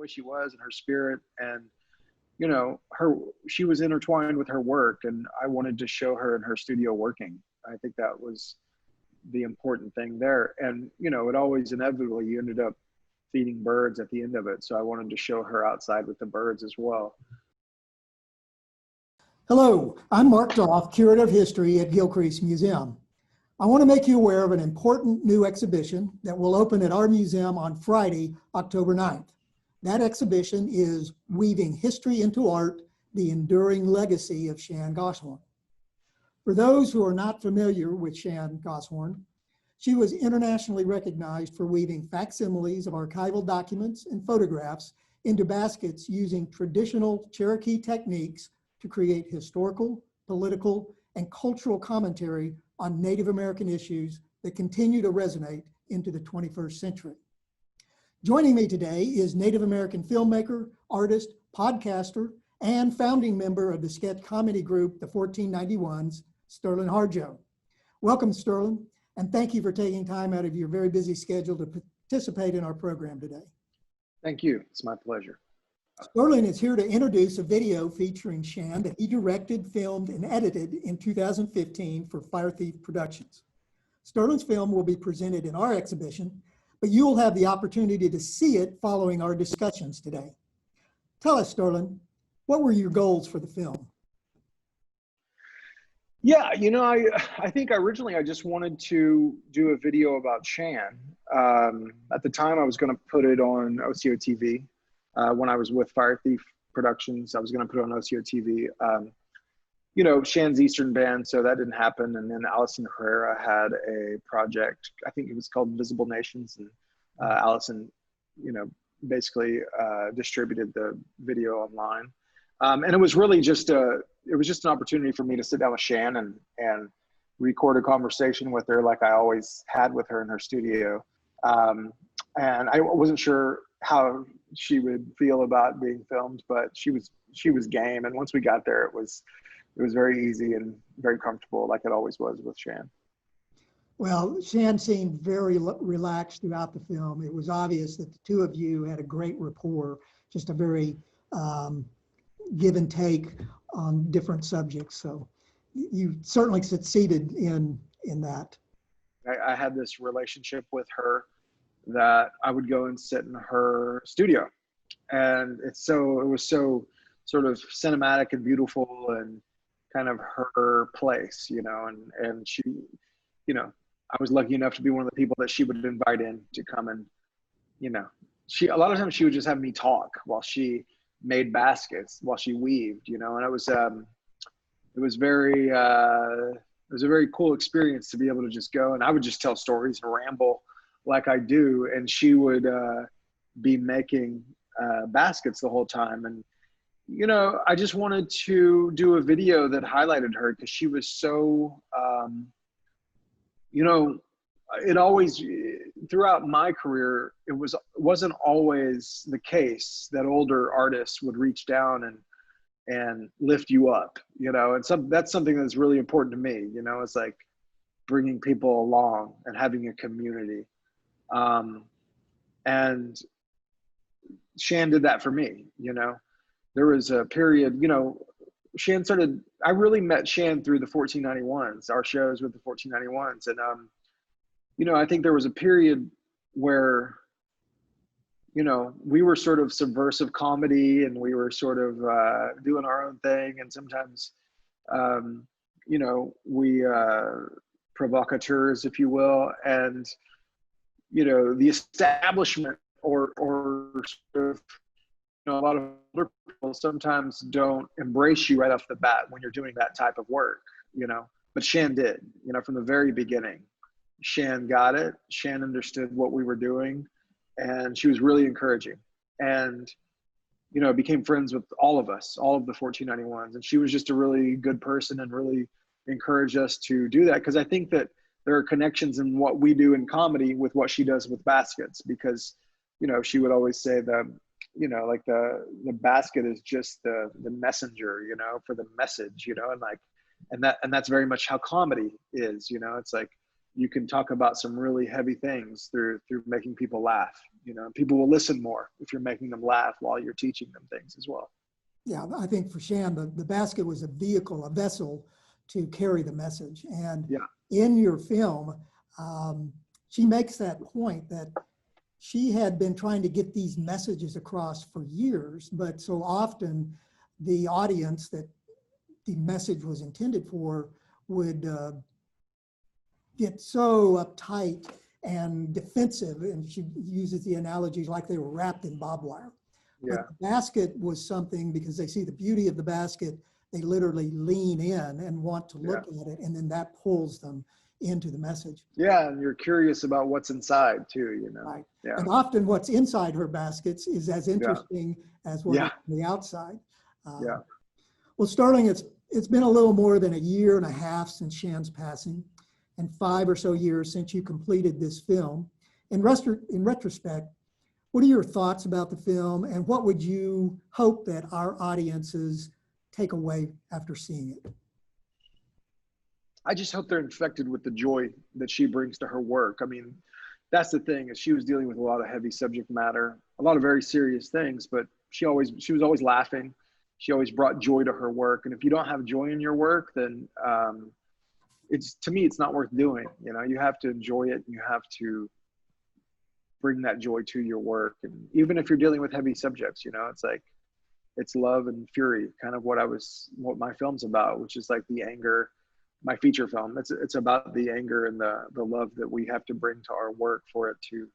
way she was and her spirit, and you know, she was intertwined with her work, and I wanted to show her in her studio working. I think that was the important thing there. And you know, it always inevitably you ended up feeding birds at the end of it, so I wanted to show her outside with the birds as well. Hello, I'm Mark Dolph, curator of history at Gilcrease Museum. I want to make you aware of an important new exhibition that will open at our museum on Friday, October 9th. That exhibition is Weaving History into Art, the Enduring Legacy of Shan Goshorn. For those who are not familiar with Shan Goshorn, she was internationally recognized for weaving facsimiles of archival documents and photographs into baskets using traditional Cherokee techniques to create historical, political, and cultural commentary on Native American issues that continue to resonate into the 21st century. Joining me today is Native American filmmaker, artist, podcaster, and founding member of the sketch comedy group, the 1491s, Sterlin Harjo. Welcome, Sterlin, and thank you for taking time out of your very busy schedule to participate in our program today. Thank you. It's my pleasure. Sterlin is here to introduce a video featuring Shan that he directed, filmed, and edited in 2015 for FireThief Productions. Sterlin's film will be presented in our exhibition, but you will have the opportunity to see it following our discussions today. Tell us, Sterlin, what were your goals for the film? Yeah, you know, I think originally I just wanted to do a video about Shan. At the time, I was going to put it on OCO TV. When I was with FireThief Productions, I was going to put it on OCO TV. You know, Shan's Eastern band, so that didn't happen. And then Allison Herrera had a project, I think it was called Invisible Nations, and Allison, you know, basically distributed the video online. And it was really just an opportunity for me to sit down with Shan and record a conversation with her like I always had with her in her studio. And I wasn't sure how she would feel about being filmed, but she was game. And once we got there, it was very easy and very comfortable, like it always was with Shan. Well, Shan seemed very relaxed throughout the film. It was obvious that the two of you had a great rapport, just a very give and take on different subjects. So you certainly succeeded in that. I had this relationship with her that I would go and sit in her studio, and it was so sort of cinematic and beautiful and kind of her place, you know, and she, you know, I was lucky enough to be one of the people that she would invite in to come and, you know, a lot of times she would just have me talk while she made baskets, while she weaved, you know, and it was a very cool experience to be able to just go, and I would just tell stories and ramble like I do, and she would be making baskets the whole time. And you know, I just wanted to do a video that highlighted her because she was so you know, it always, throughout my career, it wasn't always the case that older artists would reach down and lift you up, you know, and that's something that's really important to me, you know. It's like bringing people along and having a community. And Shan did that for me, you know. There was a period, you know, I really met Shan through the 1491s, our shows with the 1491s. And, you know, I think there was a period where, you know, we were sort of subversive comedy and we were sort of doing our own thing. And sometimes, you know, we provocateurs, if you will. And, you know, the establishment or sort of, you know, a lot of older people sometimes don't embrace you right off the bat when you're doing that type of work, you know, but Shan did, you know, from the very beginning. Shan got it. Shan understood what we were doing, and she was really encouraging, and, you know, became friends with all of us, all of the 1491s. And she was just a really good person and really encouraged us to do that. Because I think that there are connections in what we do in comedy with what she does with baskets, because, you know, she would always say that, you know, like the basket is just the messenger, you know, for the message, you know, and like, and that's very much how comedy is, you know. It's like you can talk about some really heavy things through making people laugh. People will listen more if you're making them laugh while you're teaching them things as well. Yeah, I think for Shan, the basket was a vehicle, a vessel to carry the message. And Yeah. in your film, she makes that point that she had been trying to get these messages across for years, but so often the audience that the message was intended for would get so uptight and defensive, and she uses the analogies like they were wrapped in barbed wire. Yeah. But the basket was something, because they see the beauty of the basket, they literally lean in and want to look at it, and then that pulls them into the message. Yeah, and you're curious about what's inside too, Right. Yeah. And often what's inside her baskets is as interesting as what's on the outside. Yeah. Well, Sterling, it's been a little more than a year and a half since Shan's passing, and 5 or so years since you completed this film. In retrospect, what are your thoughts about the film, and what would you hope that our audiences take away after seeing it? I just hope they're infected with the joy that she brings to her work. I mean, that's the thing, is she was dealing with a lot of heavy subject matter, a lot of very serious things, but she was always laughing. She always brought joy to her work. And if you don't have joy in your work, then to me, it's not worth doing. You have to enjoy it. And you have to bring that joy to your work. And even if you're dealing with heavy subjects, it's like, it's love and fury, kind of what my film's about, which is like the anger. My feature film, it's about the anger and the love that we have to bring to our work for it to,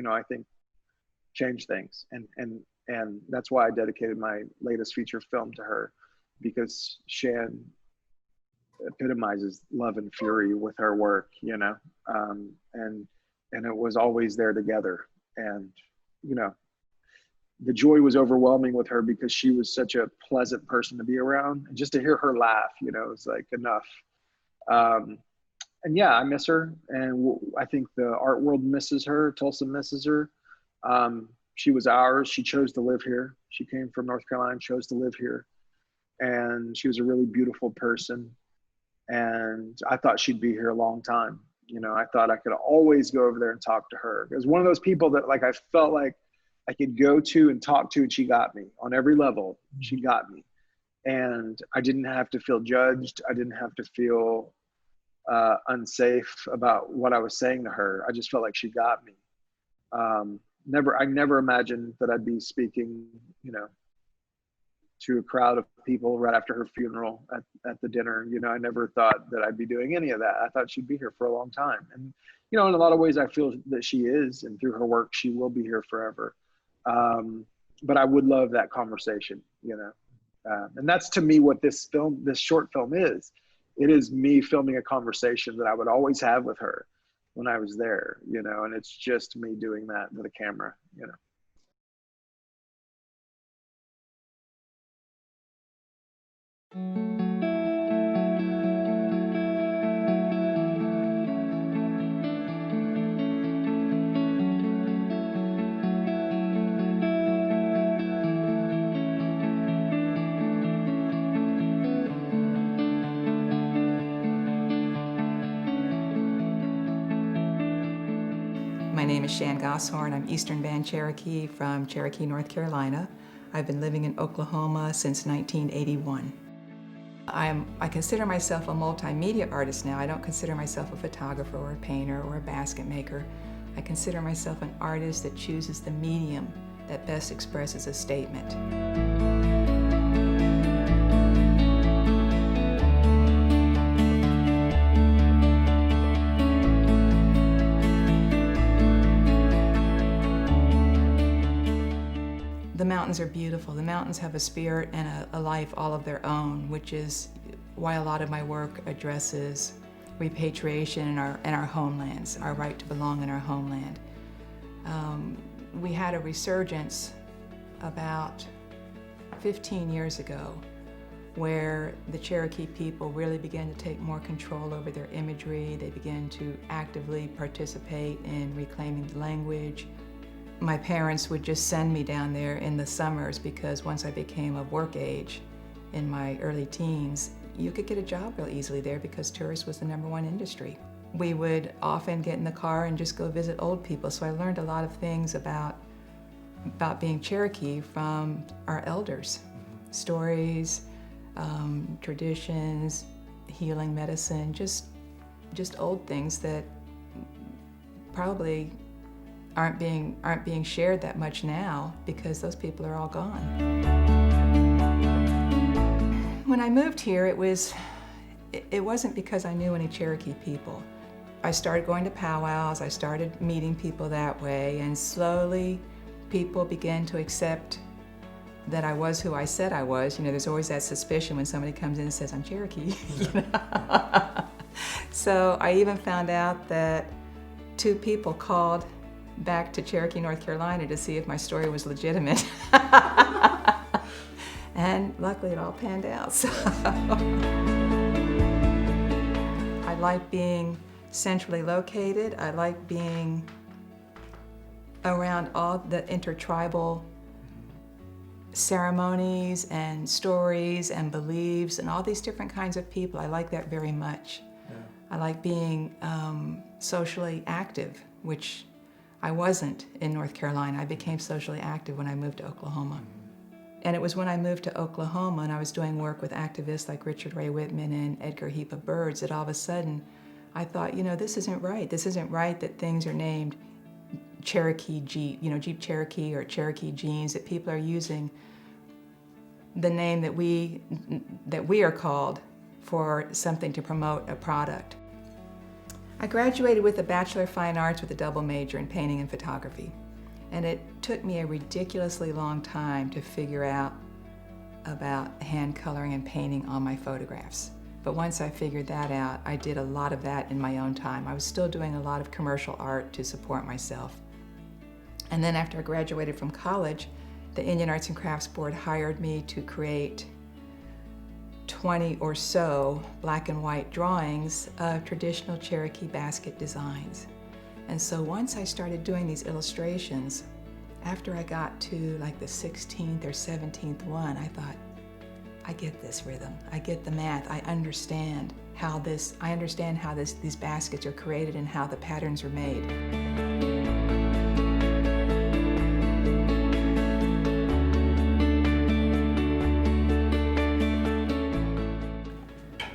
I think, change things. And that's why I dedicated my latest feature film to her, because Shan epitomizes love and fury with her work, and it was always there together. And, the joy was overwhelming with her because she was such a pleasant person to be around, and just to hear her laugh, it's like enough. And yeah, I miss her, and I think the art world misses her. Tulsa misses her. She was ours. She chose to live here. She came from North Carolina, chose to live here, and she was a really beautiful person. And I thought she'd be here a long time. I thought I could always go over there and talk to her. It was one of those people that, like, I felt like I could go to and talk to, and she got me on every level. She got me, and I didn't have to feel judged. I didn't have to feel unsafe about what I was saying to her. I just felt like she got me. I never imagined that I'd be speaking, to a crowd of people right after her funeral at the dinner. I never thought that I'd be doing any of that. I thought she'd be here for a long time. And, in a lot of ways I feel that she is, and through her work, she will be here forever. But I would love that conversation, and that's, to me, what this short film is. It is me filming a conversation that I would always have with her when I was there, and it's just me doing that with a camera, My name is Shan Goshorn. I'm Eastern Band Cherokee from Cherokee, North Carolina. I've been living in Oklahoma since 1981. I consider myself a multimedia artist now. I don't consider myself a photographer or a painter or a basket maker. I consider myself an artist that chooses the medium that best expresses a statement. The mountains are beautiful. The mountains have a spirit and a life all of their own, which is why a lot of my work addresses repatriation in our homelands, our right to belong in our homeland. We had a resurgence about 15 years ago where the Cherokee people really began to take more control over their imagery. They began to actively participate in reclaiming the language. My parents would just send me down there in the summers because once I became of work age in my early teens, you could get a job real easily there because tourist was the #1 industry. we would often get in the car and just go visit old people. So I learned a lot of things about being Cherokee from our elders. Stories, traditions, healing medicine, just old things that probably aren't being shared that much now because those people are all gone. When I moved here, it wasn't because I knew any Cherokee people. I started going to powwows, I started meeting people that way, and slowly people began to accept that I was who I said I was. You know, there's always that suspicion when somebody comes in and says, I'm Cherokee. You know? So I even found out that 2 people called back to Cherokee, North Carolina to see if my story was legitimate. And luckily it all panned out. So. I like being centrally located. I like being around all the intertribal ceremonies and stories and beliefs and all these different kinds of people. I like that very much. Yeah. I like being socially active, which I wasn't in North Carolina. I became socially active when I moved to Oklahoma. And it was when I moved to Oklahoma and I was doing work with activists like Richard Ray Whitman and Edgar Heap of Birds that all of a sudden I thought, you know, this isn't right. This isn't right that things are named Cherokee Jeep, you know, Jeep Cherokee or Cherokee jeans, that people are using the name that we are called for something to promote a product. I graduated with a Bachelor of Fine Arts with a double major in painting and photography. And it took me a ridiculously long time to figure out about hand coloring and painting on my photographs. But once I figured that out, I did a lot of that in my own time. I was still doing a lot of commercial art to support myself. And then after I graduated from college, the Indian Arts and Crafts Board hired me to create 20 or so black and white drawings of traditional Cherokee basket designs. And so once I started doing these illustrations, after I got to like the 16th or 17th one, I thought, I get this rhythm, I get the math, I understand how these baskets are created and how the patterns are made.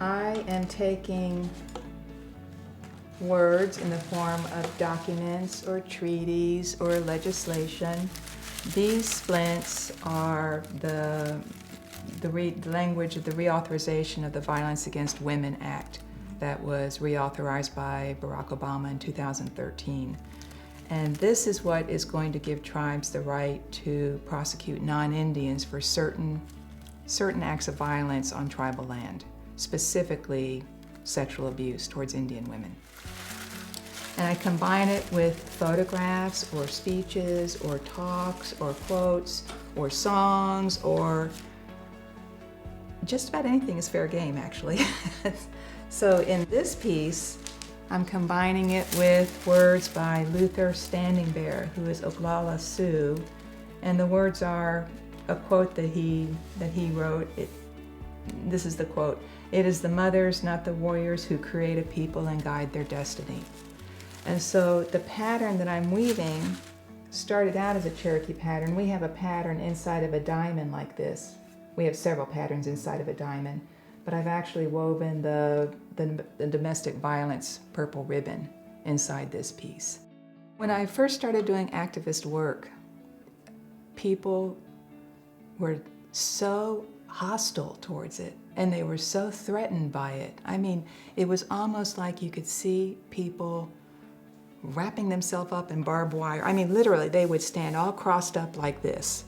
I am taking words in the form of documents or treaties or legislation. These splints are the language of the reauthorization of the Violence Against Women Act that was reauthorized by Barack Obama in 2013. And this is what is going to give tribes the right to prosecute non-Indians for certain acts of violence on tribal land, specifically sexual abuse towards Indian women. And I combine it with photographs or speeches or talks or quotes or songs, or just about anything is fair game, actually. So in this piece, I'm combining it with words by Luther Standing Bear, who is Oglala Sioux, and the words are a quote that he wrote. This is the quote: "It is the mothers, not the warriors, who create a people and guide their destiny." And so the pattern that I'm weaving started out as a Cherokee pattern. We have a pattern inside of a diamond like this. We have several patterns inside of a diamond, but I've actually woven the domestic violence purple ribbon inside this piece. When I first started doing activist work, people were so hostile towards it, and they were so threatened by it. I mean, it was almost like you could see people wrapping themselves up in barbed wire. I mean, literally, they would stand all crossed up like this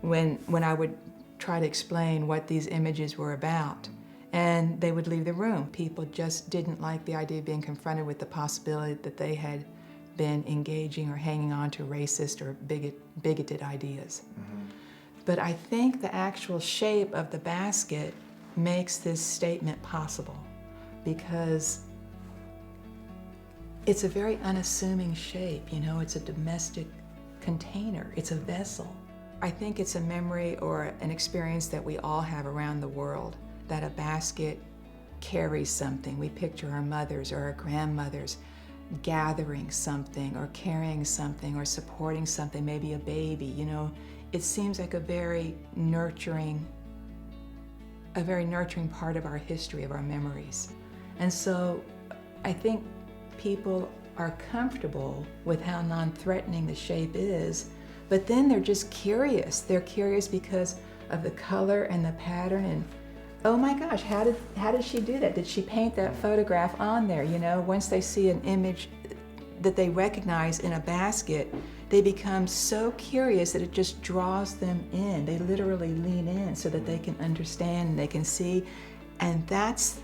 when I would try to explain what these images were about. And they would leave the room. People just didn't like the idea of being confronted with the possibility that they had been engaging or hanging on to racist or bigoted ideas. Mm-hmm. But I think the actual shape of the basket makes this statement possible, because it's a very unassuming shape, you know, it's a domestic container, it's a vessel. I think it's a memory or an experience that we all have around the world, that a basket carries something. We picture our mothers or our grandmothers gathering something or carrying something or supporting something, maybe a baby, you know. It seems like a very nurturing part of our history, of our memories. And so I think people are comfortable with how non-threatening the shape is, but then they're just curious. They're curious because of the color and the pattern, and oh my gosh, how did she do that? Did she paint that photograph on there? You know, once they see an image that they recognize in a basket, they become so curious that it just draws them in. They literally lean in so that they can understand and they can see. And that's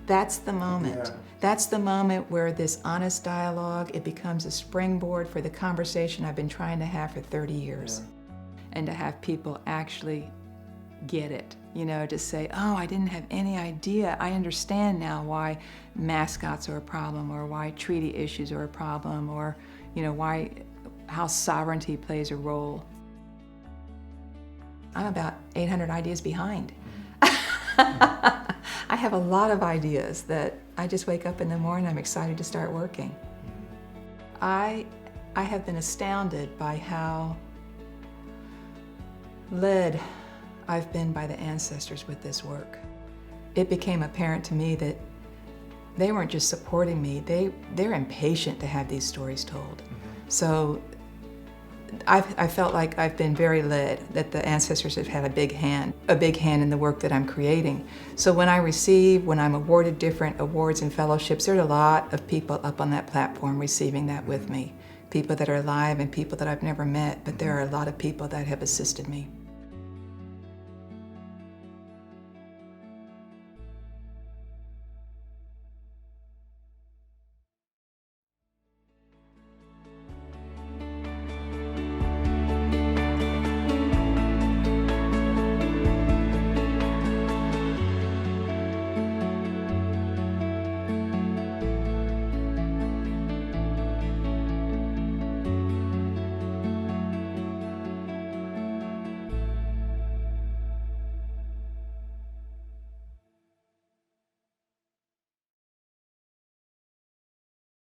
the moment. Yeah. That's the moment where this honest dialogue, it becomes a springboard for the conversation I've been trying to have for 30 years. Yeah. And to have people actually get it, you know, to say, oh, I didn't have any idea. I understand now why mascots are a problem, or why treaty issues are a problem, or, you know, how sovereignty plays a role. I'm about 800 ideas behind. I have a lot of ideas that I just wake up in the morning, I'm excited to start working. I have been astounded by how led I've been by the ancestors with this work. It became apparent to me that they weren't just supporting me, they're impatient to have these stories told. So I felt like I've been very led, that the ancestors have had a big hand in the work that I'm creating. So when I'm awarded different awards and fellowships, there's a lot of people up on that platform receiving that with me. People that are alive and people that I've never met, but there are a lot of people that have assisted me.